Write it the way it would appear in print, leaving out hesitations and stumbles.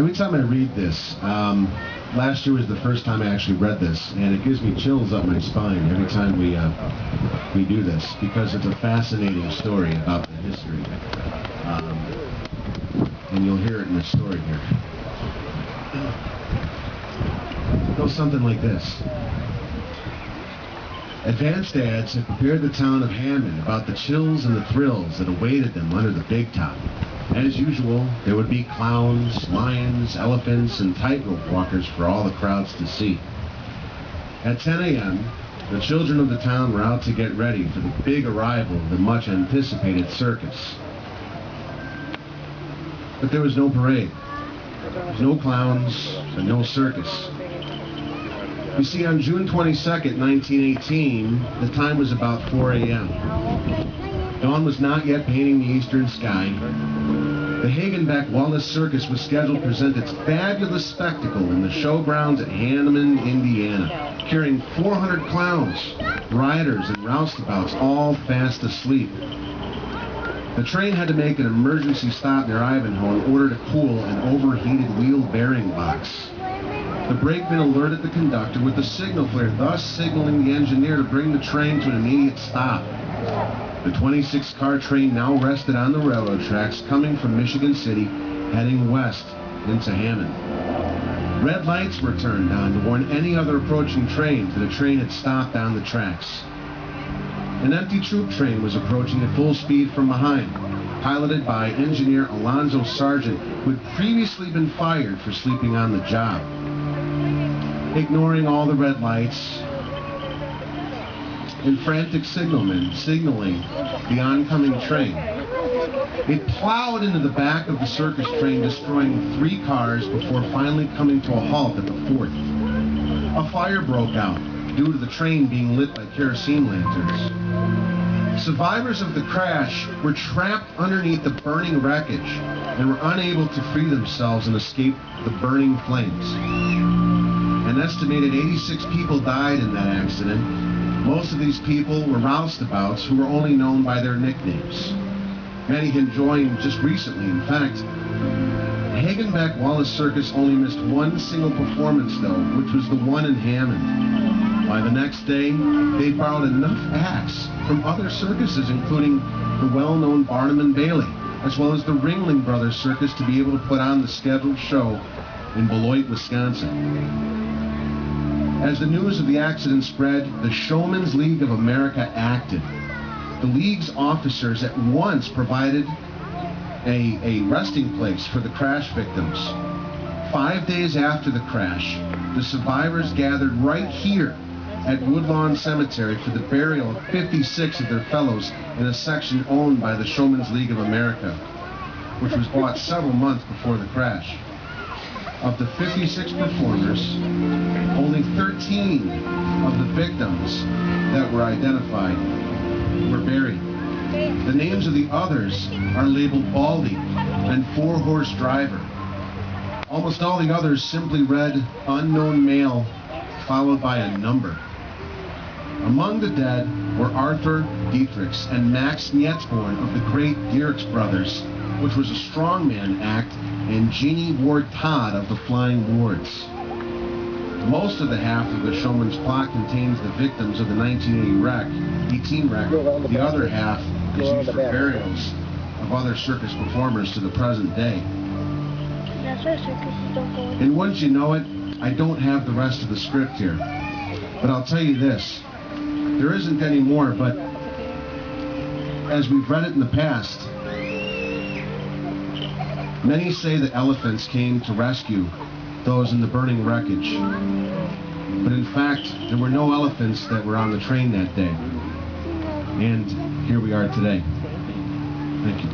Every time I read this, last year was the first time I actually read this, and it gives me chills up my spine every time we do this, because it's a fascinating story about the history. And you'll hear it in the story here. It goes something like this. Advanced ads had prepared the town of Hammond about the chills and the thrills that awaited them under the big top. As usual, there would be clowns, lions, elephants, and tightrope walkers for all the crowds to see. At 10 a.m., the children of the town were out to get ready for the big arrival of the much-anticipated circus. But there was no parade, no clowns, and no circus. You see, on June 22nd, 1918, the time was about 4 a.m. Dawn was not yet painting the eastern sky. The Hagenbeck-Wallace Circus was scheduled to present its fabulous spectacle in the showgrounds at Hammond, Indiana, carrying 400 clowns, riders, and roustabouts, all fast asleep. The train had to make an emergency stop near Ivanhoe in order to cool an overheated wheel bearing box. The brakeman alerted the conductor with the signal flare, thus signaling the engineer to bring the train to an immediate stop. The 26-car train now rested on the railroad tracks coming from Michigan City, heading west into Hammond. Red lights were turned on to warn any other approaching trains that a train had stopped on the tracks. An empty troop train was approaching at full speed from behind, piloted by engineer Alonzo Sargent, who had previously been fired for sleeping on the job. Ignoring all the red lights and frantic signalmen signaling the oncoming train, it plowed into the back of the circus train, destroying 3 cars before finally coming to a halt at the 4th. A fire broke out due to the train being lit by kerosene lanterns. Survivors of the crash were trapped underneath the burning wreckage and were unable to free themselves and escape the burning flames. An estimated 86 people died in that accident. Most of these people were roustabouts who were only known by their nicknames. Many had joined just recently. In fact, Hagenbeck-Wallace Circus only missed one single performance, though, which was the one in Hammond. By the next day, they borrowed enough acts from other circuses, including the well-known Barnum and Bailey, as well as the Ringling Brothers Circus, to be able to put on the scheduled show in Beloit, Wisconsin. As the news of the accident spread, the Showmen's League of America acted. The League's officers at once provided a resting place for the crash victims. 5 days after the crash, the survivors gathered right here at Woodlawn Cemetery for the burial of 56 of their fellows in a section owned by the Showmen's League of America, which was bought several months before the crash. Of the 56 performers, only 13 of the victims that were identified were buried. The names of the others are labeled Baldy and 4-horse driver. Almost all the others simply read unknown male followed by a number. Among the dead were Arthur Dietrichs and Max Nietzborn of the Great Dierks Brothers, which was a strongman act, and Jeannie Ward Todd of the Flying Wards. Most of the half of the showman's plot contains the victims of the 1918 wreck. The other half is used for burials of other circus performers to the present day. And once you know it, I don't have the rest of the script here. But I'll tell you this, there isn't any more, but as we've read it in the past, many say that elephants came to rescue those in the burning wreckage. But in fact, there were no elephants that were on the train that day. And here we are today. Thank you.